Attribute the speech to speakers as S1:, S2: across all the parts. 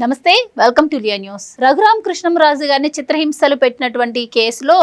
S1: నమస్తే, welcome to లియా news. Raghuram Krishnamraju గారిని చిత్రహింసలు పెట్టినటువంటి కేసులో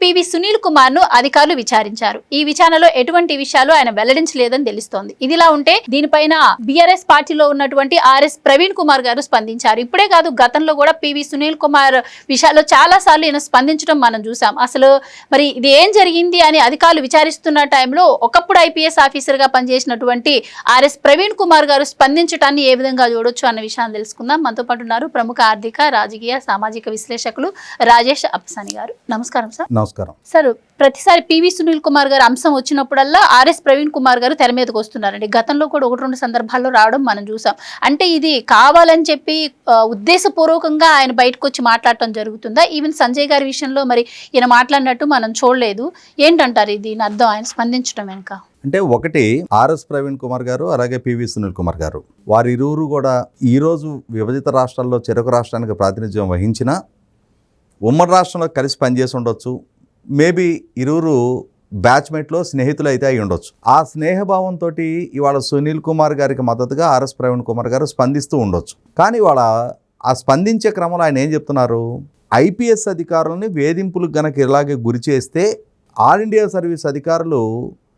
S1: పివి సునీల్ కుమార్ ను అధికారులు విచారించారు. ఈ విచారణలో ఎటువంటి విషయాలు ఆయన వెల్లడించలేదని తెలుస్తోంది. ఇదిలా ఉంటే దీనిపైన బీఆర్ఎస్ పార్టీలో ఉన్నటువంటి ఆర్ఎస్ ప్రవీణ్ కుమార్ గారు స్పందించారు. ఇప్పుడే కాదు, గతంలో కూడా పివి సునీల్ కుమార్ విషయాల్లో చాలా సార్లు ఈయన స్పందించడం మనం చూసాం. అసలు మరి ఇది ఏం జరిగింది అని అధికారులు విచారిస్తున్న టైంలో ఒకప్పుడు ఐపీఎస్ ఆఫీసర్ గా పనిచేసినటువంటి ఆర్ఎస్ ప్రవీణ్ కుమార్ గారు స్పందించడాన్ని ఏ విధంగా చూడొచ్చు అన్న విషయాన్ని తెలుసుకుందాం. మనతో పాటు ఉన్నారు ప్రముఖ ఆర్థిక, రాజకీయ, సామాజిక విశ్లేషకులు రాజేష్ అప్సాని గారు. నమస్కారం సార్.
S2: నమస్కారం
S1: సార్. ప్రతిసారి పివి సునీల్ కుమార్ గారు అంశం వచ్చినప్పుడల్లా ఆర్ఎస్ ప్రవీణ్ కుమార్ గారు తెర మీదకి వస్తున్నారండి. గతంలో కూడా 1-2 సందర్భాల్లో రావడం మనం చూసాం. అంటే ఇది కావాలని చెప్పి ఉద్దేశపూర్వకంగా ఆయన బయటకు వచ్చి మాట్లాడటం జరుగుతుందా? ఈవెన్ సంజయ్ గారి విషయంలో మరి ఈయన మాట్లాడినట్టు మనం చూడలేదు. ఏంటంటారు దీని అర్థం, ఆయన స్పందించడం వెనుక?
S2: అంటే ఒకటి, ఆర్ఎస్ ప్రవీణ్ కుమార్ గారు అలాగే పివి సునీల్ కుమార్ గారు వారిరువురు కూడా ఈరోజు విభజిత రాష్ట్రాల్లో చెరకు రాష్ట్రానికి ప్రాతినిధ్యం వహించిన ఉమ్మడి రాష్ట్రంలో కలిసి పనిచేసి ఉండొచ్చు. మేబీ ఇరువురు బ్యాచ్మేట్లో స్నేహితులు అయితే అయి ఉండొచ్చు. ఆ స్నేహభావంతో ఇవాళ సునీల్ కుమార్ గారికి మద్దతుగా ఆర్ఎస్ ప్రవీణ్ కుమార్ గారు స్పందిస్తూ ఉండొచ్చు. కానీ ఇవాళ ఆ స్పందించే క్రమంలో ఆయన ఏం చెప్తున్నారు, ఐపీఎస్ అధికారులని వేధింపులకు గనక ఇలాగే గురి చేస్తే ఆల్ ఇండియా సర్వీస్ అధికారులు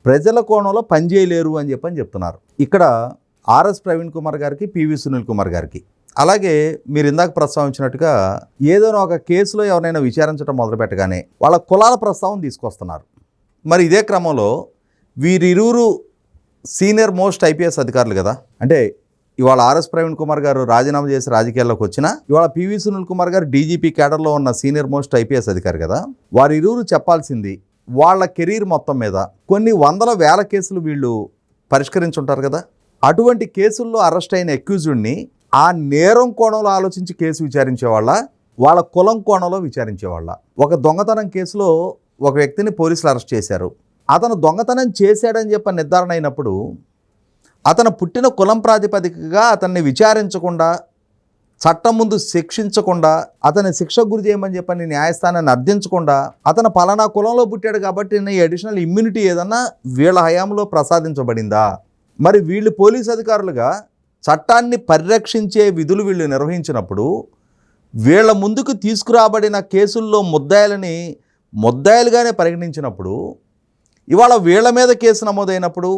S2: ప్రజల కోణంలో పనిచేయలేరు అని చెప్తున్నారు. ఇక్కడ ఆర్ఎస్ ప్రవీణ్ కుమార్ గారికి, పివి సునీల్ కుమార్ గారికి, అలాగే మీరు ఇందాక ప్రస్తావించినట్టుగా ఏదైనా ఒక కేసులో ఎవరైనా విచారించడం మొదలుపెట్టగానే వాళ్ళ కులాల ప్రస్తావన తీసుకొస్తున్నారు. మరి ఇదే క్రమంలో వీరిరువురు సీనియర్ మోస్ట్ ఐపీఎస్ అధికారులు కదా. అంటే ఇవాళ ఆర్ఎస్ ప్రవీణ్ కుమార్ గారు రాజీనామా చేసి రాజకీయాల్లోకి వచ్చినా ఇవాళ పివి సునీల్ కుమార్ గారు డీజీపీ క్యాడర్లో ఉన్న సీనియర్ మోస్ట్ ఐపీఎస్ అధికారి కదా. వారిరువురు చెప్పాల్సింది వాళ్ళ కెరీర్ మొత్తం మీద కొన్ని వందల వేల కేసులు వీళ్ళు పరిష్కరించుంటారు కదా. అటువంటి కేసుల్లో అరెస్ట్ అయిన అక్యూజ్డ్ని ఆ నేరం కోణంలో ఆలోచించి కేసు విచారించేవాళ్ళ, వాళ్ళ కులం కోణంలో విచారించేవాళ్ళ. ఒక దొంగతనం కేసులో ఒక వ్యక్తిని పోలీసులు అరెస్ట్ చేశారు. అతను దొంగతనం చేశాడని చెప్పి నిర్ధారణ అయినప్పుడు అతను పుట్టిన కులం ప్రాతిపదికగా అతన్ని విచారించకుండా, చట్టం ముందు శిక్షించకుండా, అతని శిక్షకు గురి చేయమని చెప్పని న్యాయస్థానాన్ని అర్థించకుండా అతను పలానా కులంలో పుట్టాడు కాబట్టి ఈ అడిషనల్ ఇమ్యూనిటీ ఏదన్నా వీళ్ళ హయాంలో ప్రసాదించబడిందా? మరి వీళ్ళు పోలీసు అధికారులుగా చట్టాన్ని పరిరక్షించే విధులు వీళ్ళు నిర్వహించినప్పుడు వీళ్ళ ముందుకు తీసుకురాబడిన కేసుల్లో ముద్దాయిలుగానే పరిగణించినప్పుడు ఇవాళ వీళ్ళ మీద కేసు నమోదైనప్పుడు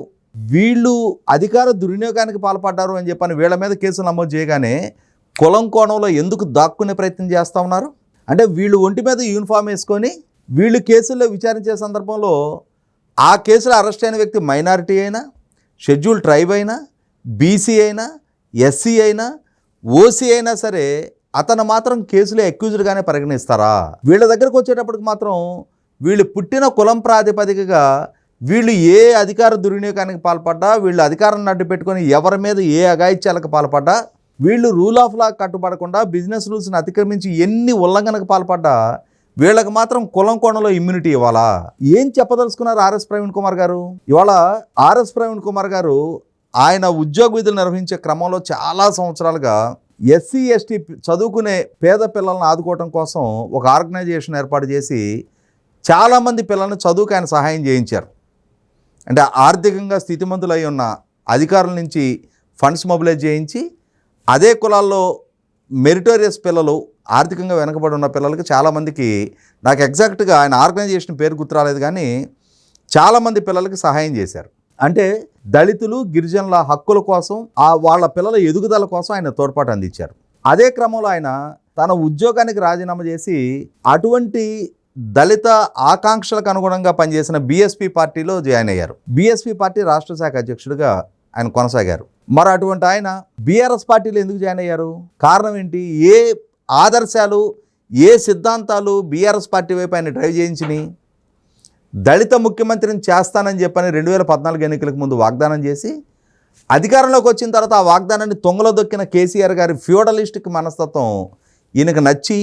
S2: వీళ్ళు అధికార దుర్వినియోగానికి పాల్పడ్డారు అని చెప్పని వీళ్ళ మీద కేసు నమోదు చేయగానే కులం కోణంలో ఎందుకు దాక్కునే ప్రయత్నం చేస్తూ ఉన్నారు? అంటే వీళ్ళు ఒంటి మీద యూనిఫామ్ వేసుకొని వీళ్ళు కేసుల్లో విచారించే సందర్భంలో ఆ కేసులో అరెస్ట్ అయిన వ్యక్తి మైనారిటీ అయినా, షెడ్యూల్ ట్రైబ్ అయినా, బీసీ అయినా, ఎస్సీ అయినా, ఓసీ అయినా సరే అతను మాత్రం కేసులో అక్యూజ్డ్గానే పరిగణిస్తారా? వీళ్ళ దగ్గరకు వచ్చేటప్పటికి మాత్రం వీళ్ళు పుట్టిన కులం ప్రాతిపదికగా వీళ్ళు ఏ అధికార దుర్వినియోగానికి పాల్పడ్డా, వీళ్ళు అధికారాన్ని అడ్డు పెట్టుకొని ఎవరి మీద ఏ అఘాయిత్యాలకు పాల్పడ్డా, వీళ్ళు రూల్ ఆఫ్ లా కట్టుబడకుండా బిజినెస్ రూల్స్ని అతిక్రమించి ఎన్ని ఉల్లంఘనకు పాల్పడ్డా వీళ్ళకి మాత్రం కులం కోణంలో ఇమ్యూనిటీ ఇవ్వాలా? ఏం చెప్పదలుచుకున్నారు ఆర్ఎస్ ప్రవీణ్ కుమార్ గారు? ఇవాళ ఆర్ఎస్ ప్రవీణ్ కుమార్ గారు ఆయన ఉద్యోగ విధులు నిర్వహించే క్రమంలో చాలా సంవత్సరాలుగా ఎస్సీ ఎస్టీ చదువుకునే పేద పిల్లలను ఆదుకోవడం కోసం ఒక ఆర్గనైజేషన్ ఏర్పాటు చేసి చాలామంది పిల్లల్ని చదువుకు ఆయన సహాయం చేయించారు. అంటే ఆర్థికంగా స్థితిమంతులై ఉన్న అధికారుల నుంచి ఫండ్స్ మొబిలైజ్ చేయించి అదే కులాల్లో మెరిటోరియస్ పిల్లలు, ఆర్థికంగా వెనకబడి ఉన్న పిల్లలకి చాలామందికి, నాకు ఎగ్జాక్ట్గా ఆయన ఆర్గనైజేషన్ పేరు గుర్తురాలేదు కానీ చాలామంది పిల్లలకి సహాయం చేశారు. అంటే దళితులు, గిరిజనుల హక్కుల కోసం, వాళ్ళ పిల్లల ఎదుగుదల కోసం ఆయన తోడ్పాటు అందించారు. అదే క్రమంలో ఆయన తన ఉద్యోగానికి రాజీనామా చేసి అటువంటి దళిత ఆకాంక్షలకు అనుగుణంగా పనిచేసిన బీఎస్పీ పార్టీలో జాయిన్ అయ్యారు. బీఎస్పీ పార్టీ రాష్ట్ర శాఖ అధ్యక్షుడిగా ఆయన కొనసాగారు. మరి అటువంటి ఆయన బీఆర్ఎస్ పార్టీలో ఎందుకు జాయిన్ అయ్యారు? కారణం ఏంటి? ఏ ఆదర్శాలు, ఏ సిద్ధాంతాలు బీఆర్ఎస్ పార్టీ వైపు ఆయన డ్రైవ్ చేయించినాయి? దళిత ముఖ్యమంత్రిని చేస్తానని చెప్పని 2014 ఎన్నికలకు ముందు వాగ్దానం చేసి అధికారంలోకి వచ్చిన తర్వాత ఆ వాగ్దానాన్ని తొంగలో దొక్కిన కేసీఆర్ గారి ఫ్యూడలిస్టిక్ మనస్తత్వం ఈయనకు నచ్చి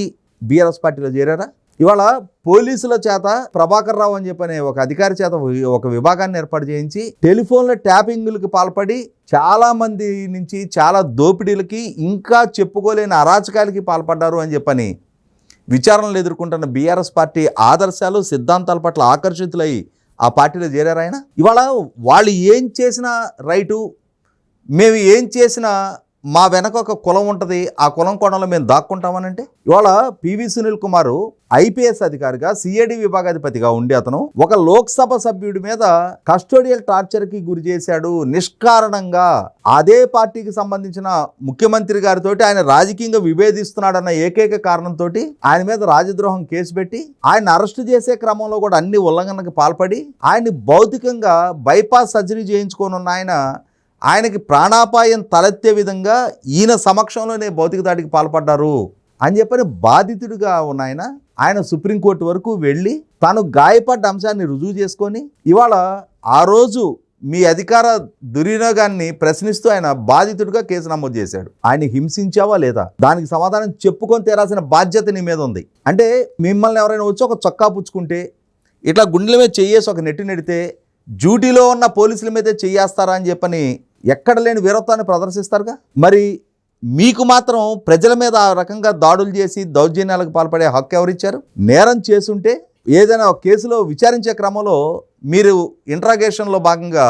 S2: బీఆర్ఎస్ పార్టీలో చేరారా? ఇవాళ పోలీసుల చేత ప్రభాకర్ రావు అని చెప్పని ఒక అధికారి చేత ఒక విభాగాన్ని ఏర్పాటు చేయించి టెలిఫోన్ల ట్యాపింగ్లకు పాల్పడి చాలామంది నుంచి చాలా దోపిడీలకి, ఇంకా చెప్పుకోలేని అరాచకాలకి పాల్పడ్డారు అని చెప్పని విచారణలు ఎదుర్కొంటున్న బీఆర్ఎస్ పార్టీ ఆదర్శాలు, సిద్ధాంతాల పట్ల ఆకర్షితులై ఆ పార్టీలో చేరారు ఆయన. ఇవాళ వాళ్ళు ఏం చేసినా రైటు, మేము ఏం చేసినా మా వెనక ఒక కులం ఉంటుంది, ఆ కులం కోణంలో మేము దాక్కుంటామనంటే ఇవాళ పివి సునీల్ కుమార్ ఐపీఎస్ అధికారిగా సిఐడి విభాగాధిపతిగా ఉండి అతను ఒక లోక్సభ సభ్యుడి మీద కస్టోడియల్ టార్చర్ కి గురి చేశాడు నిష్కారణంగా. అదే పార్టీకి సంబంధించిన ముఖ్యమంత్రి గారితో ఆయన రాజకీయంగా విభేదిస్తున్నాడన్న ఏకైక కారణంతో ఆయన మీద రాజద్రోహం కేసు పెట్టి ఆయన అరెస్ట్ చేసే క్రమంలో కూడా అన్ని ఉల్లంఘనకు పాల్పడి ఆయన్ని భౌతికంగా బైపాస్ సర్జరీ చేయించుకోనున్న ఆయనకి ప్రాణాపాయం తలెత్తే విధంగా ఈయన సమక్షంలోనే భౌతిక దాడికి పాల్పడ్డారు అని చెప్పని బాధితుడిగా ఉన్న ఆయన సుప్రీంకోర్టు వరకు వెళ్ళి తాను గాయపడ్డ అంశాన్ని రుజువు చేసుకొని ఇవాళ ఆ రోజు మీ అధికార దుర్వినియోగాన్ని ప్రశ్నిస్తూ ఆయన బాధితుడిగా కేసు నమోదు చేశాడు. ఆయన హింసించావా లేదా, దానికి సమాధానం చెప్పుకొని తీరాల్సిన బాధ్యత నీ మీద ఉంది. అంటే మిమ్మల్ని ఎవరైనా వచ్చి ఒక చొక్కా పుచ్చుకుంటే ఇట్లా గుండెల మీద చెయ్యేసి ఒక నెట్టి నెడితే డ్యూటీలో ఉన్న పోలీసుల మీదే చెయ్యేస్తారా అని చెప్పని ఎక్కడ లేని వీరత్వాన్ని ప్రదర్శిస్తారుగా. మరి మీకు మాత్రం ప్రజల మీద ఆ రకంగా దాడులు చేసి దౌర్జన్యాలకు పాల్పడే హక్కు ఎవరిచ్చారు? నేరం చేసుంటే ఏదైనా ఒక కేసులో విచారించే క్రమంలో మీరు ఇంట్రాగేషన్లో భాగంగా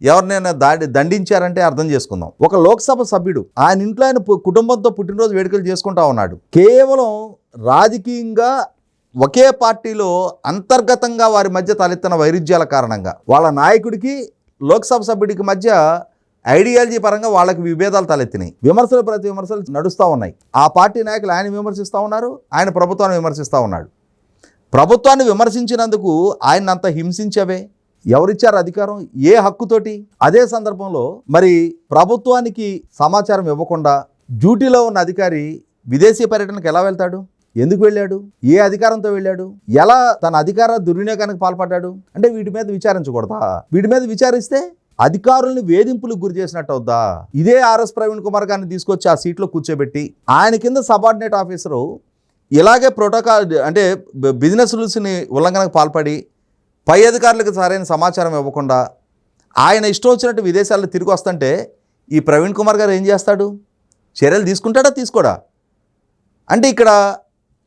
S2: ఎవరినైనా దండించారంటే అర్థం చేసుకుందాం. ఒక లోక్సభ సభ్యుడు ఆయన ఇంట్లో ఆయన కుటుంబంతో పుట్టినరోజు వేడుకలు చేసుకుంటా ఉన్నాడు. కేవలం రాజకీయంగా ఒకే పార్టీలో అంతర్గతంగా వారి మధ్య తలెత్తిన వైరుధ్యాల కారణంగా వాళ్ళ నాయకుడికి లోక్సభ సభ్యుడికి మధ్య ఐడియాలజీ పరంగా వాళ్ళకి విభేదాలు తలెత్తినాయి. విమర్శలు ప్రతి విమర్శలు నడుస్తూ ఉన్నాయి. ఆ పార్టీ నాయకులు ఆయన విమర్శిస్తూ ఉన్నారు, ఆయన ప్రభుత్వాన్ని విమర్శిస్తూ ఉన్నాడు. ప్రభుత్వాన్ని విమర్శించినందుకు ఆయన అంత హింసించవే ఎవరిచ్చారు అధికారం, ఏ హక్కుతోటి? అదే సందర్భంలో మరి ప్రభుత్వానికి సమాచారం ఇవ్వకుండా డ్యూటీలో ఉన్న అధికారి విదేశీ పర్యటనకు ఎలా వెళ్తాడు? ఎందుకు వెళ్ళాడు? ఏ అధికారంతో వెళ్ళాడు? ఎలా తన అధికార దుర్వినియోగానికి పాల్పడ్డాడు? అంటే వీటి మీద విచారించకూడదా? వీటి మీద విచారిస్తే అధికారుల్ని వేధింపులకు గురి చేసినట్టు అవుద్దా? ఇదే ఆర్ఎస్ ప్రవీణ్ కుమార్ గారిని తీసుకొచ్చి ఆ సీట్లో కూర్చోబెట్టి ఆయన కింద సబార్డినేట్ ఆఫీసరు ఇలాగే ప్రోటోకాల్ అంటే బిజినెస్ రూల్స్ని ఉల్లంఘనకు పాల్పడి పై అధికారులకు సరైన సమాచారం ఇవ్వకుండా ఆయన ఇష్టం వచ్చినట్టు విదేశాల్లో తిరిగి వస్తుంటే ఈ ప్రవీణ్ కుమార్ గారు ఏం చేస్తాడు? చర్యలు తీసుకుంటాడా తీసుకోడా? అంటే ఇక్కడ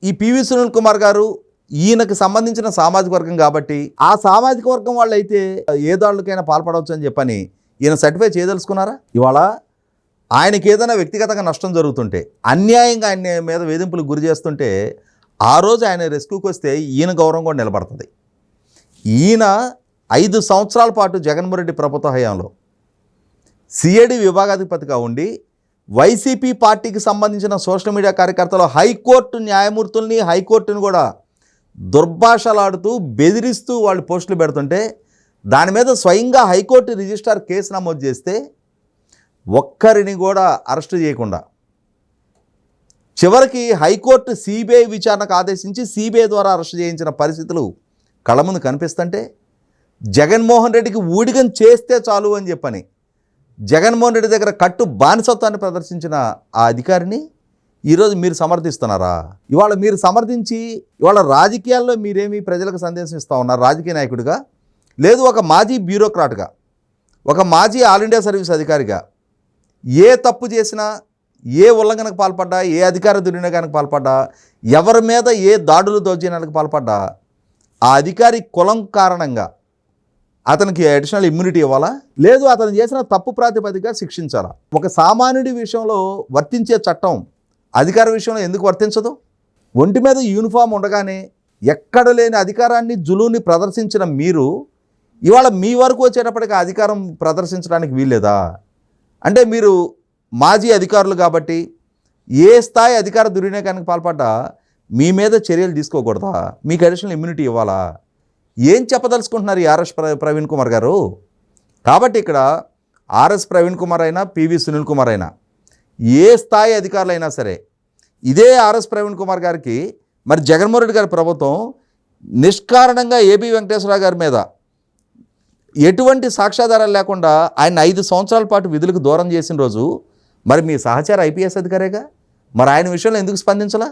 S2: ఈ పివి సునీల్ కుమార్ గారు ఈయనకు సంబంధించిన సామాజిక వర్గం కాబట్టి ఆ సామాజిక వర్గం వాళ్ళు అయితే ఏ దాడులకైనా పాల్పడవచ్చు అని చెప్పని ఈయన సర్టిఫై చేయదలుచుకున్నారా? ఇవాళ ఆయనకి ఏదైనా వ్యక్తిగతంగా నష్టం జరుగుతుంటే అన్యాయంగా ఆయన మీద వేధింపులకు గురి చేస్తుంటే ఆ రోజు ఆయన రెస్క్యూకి వస్తే ఈయన గౌరవం కూడా నిలబడుతుంది. ఈయన 5 సంవత్సరాల పాటు జగన్మోహన్ రెడ్డి ప్రభుత్వ హయాంలో సిఐడి విభాగాధిపతిగా ఉండి వైసీపీ పార్టీకి సంబంధించిన సోషల్ మీడియా కార్యకర్తలు హైకోర్టు న్యాయమూర్తుల్ని హైకోర్టుని కూడా దుర్భాషలాడుతూ బెదిరిస్తూ వాళ్ళు పోస్టులు పెడుతుంటే దాని మీద స్వయంగా హైకోర్టు రిజిస్ట్రార్ కేసు నమోదు చేస్తే ఒక్కరిని కూడా అరెస్టు చేయకుండా చివరికి హైకోర్టు సిబిఐ విచారణకు ఆదేశించి సిబిఐ ద్వారా అరెస్టు చేయించిన పరిస్థితులు కళ్ళ ముందు కనిపిస్తుంటే జగన్మోహన్ రెడ్డికి ఊడిగం చేస్తే చాలు అని చెప్పని జగన్మోహన్ రెడ్డి దగ్గర కట్టు బానిసత్వాన్ని ప్రదర్శించిన ఆ అధికారిని ఈరోజు మీరు సమర్థిస్తున్నారా? ఇవాళ మీరు సమర్థించి ఇవాళ రాజకీయాల్లో మీరేమి ప్రజలకు సందేశం ఇస్తూ ఉన్నారు రాజకీయ నాయకుడిగా? లేదు ఒక మాజీ బ్యూరోక్రాట్గా, ఒక మాజీ ఆల్ ఇండియా సర్వీస్ అధికారిగా ఏ తప్పు చేసినా, ఏ ఉల్లంఘనకు పాల్పడ్డా, ఏ అధికార దుర్వినియోగానికి పాల్పడ్డా, ఎవరి మీద ఏ దాడులు దౌర్జన్యాలకు పాల్పడ్డా ఆ అధికారి కులం కారణంగా అతనికి అడిషనల్ ఇమ్యూనిటీ ఇవ్వాలా? లేదు అతను చేసిన తప్పు ప్రాతిపదికగా శిక్షించాలా? ఒక సామాన్యుడి విషయంలో వర్తించే చట్టం అధికార విషయంలో ఎందుకు వర్తించదు? ఒంటి మీద యూనిఫామ్ ఉండగానే ఎక్కడ లేని అధికారాన్ని జులుని ప్రదర్శించిన మీరు ఇవాళ మీ వరకు వచ్చేటప్పటికి అధికారం ప్రదర్శించడానికి వీల్లేదా? అంటే మీరు మాజీ అధికారులు కాబట్టి ఏ స్థాయి అధికార దుర్వినియోగానికి పాల్పడ్డా మీ మీద చర్యలు తీసుకోకూడదా? మీకు అడిషనల్ ఇమ్యూనిటీ ఇవ్వాలా? ఏం చెప్పదలుచుకుంటున్నారు ఈ ఆర్ఎస్ ప్రవీణ్ కుమార్ గారు? కాబట్టి ఇక్కడ ఆర్ఎస్ ప్రవీణ్ కుమార్ అయినా పివి సునీల్ కుమార్ అయినా ఏ స్థాయి అధికారులైనా సరే ఇదే ఆర్ఎస్ ప్రవీణ్ కుమార్ గారికి మరి జగన్మోహన్ రెడ్డి గారి ప్రభుత్వం నిష్కారణంగా ఏబి వెంకటేశ్వరరావు గారి మీద ఎటువంటి సాక్ష్యాధారాలు లేకుండా ఆయన 5 సంవత్సరాల పాటు విధులకు దూరం చేసిన రోజు మరి మీ సహచార ఐపీఎస్ అధికారేగా, మరి ఆయన విషయంలో ఎందుకు స్పందించలా?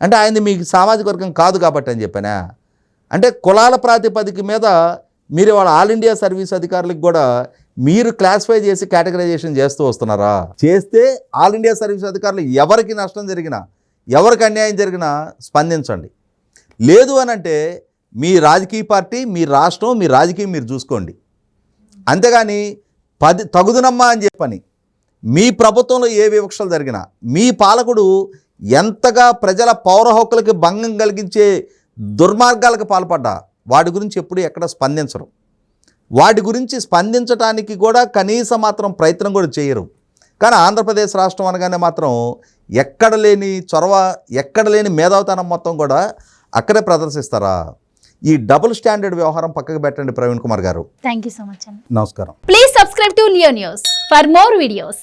S2: అంటే ఆయనది మీకు సామాజిక వర్గం కాదు కాబట్టి అని చెప్పానా? అంటే కులాల ప్రాతిపదిక మీద మీరు వాళ్ళ ఆల్ ఇండియా సర్వీస్ అధికారులకు కూడా మీరు క్లాసిఫై చేసి కేటగరైజేషన్ చేస్తూ వస్తున్నారా? చేస్తే ఆల్ ఇండియా సర్వీస్ అధికారులు ఎవరికి నష్టం జరిగినా, ఎవరికి అన్యాయం జరిగినా స్పందించండి. లేదు అని అంటే మీ రాజకీయ పార్టీ, మీ రాష్ట్రం, మీ రాజకీయం మీరు చూసుకోండి. అంతేగాని తగుదునమ్మా అని చెప్పని మీ ప్రభుత్వంలో ఏ వివక్షలు జరిగినా, మీ పాలకుడు ఎంతగా ప్రజల పౌర హక్కులకి భంగం కలిగించే దుర్మార్గాలకు పాల్పడ్డా వాటి గురించి ఎప్పుడు ఎక్కడ స్పందించరు. వాటి గురించి స్పందించడానికి కూడా కనీసం మాత్రం ప్రయత్నం కూడా చేయరు. కానీ ఆంధ్రప్రదేశ్ రాష్ట్రం అనగానే మాత్రం ఎక్కడ లేని చొరవ, ఎక్కడ లేని మేధావితనం మొత్తం కూడా అక్కడే ప్రదర్శిస్తారా? ఈ డబుల్ స్టాండర్డ్ వ్యవహారం పక్కకు పెట్టండి ప్రవీణ్ కుమార్ గారు.
S1: థ్యాంక్ యూ సో మచ్ అండి.
S2: నమస్కారం.
S1: Please subscribe to Leo news for more videos.